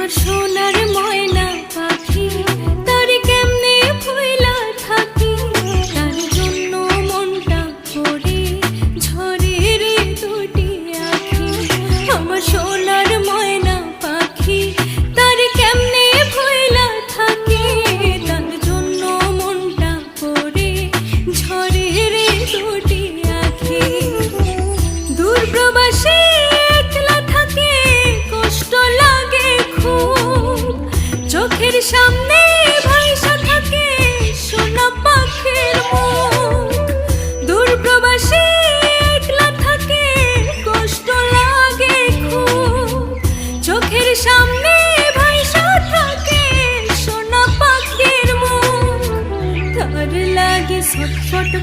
আমার সোনার ময়না পাখি, তার কেমনে ভুইলা থাকি, তার জন্য মনটা করে ঝরে রে দুটি আখি। আমার সোনার ময়না পাখি, তার কেমনে ভুইলা থাকি, তার জন্য মনটা করে ঝরে রে দুটি আখি। দূর প্রবাসী একলা থাকে, কষ্ট লাগে খুব, চোখের সামনে ভাইসা থাকে সোনা পাখির মুখ। দূর প্রবাসী একলা থাকে, কষ্ট লাগে খুব, চোখের সামনে ভাইসা থাকে সোনা পাখির মুখ। তার লাগে ছটফট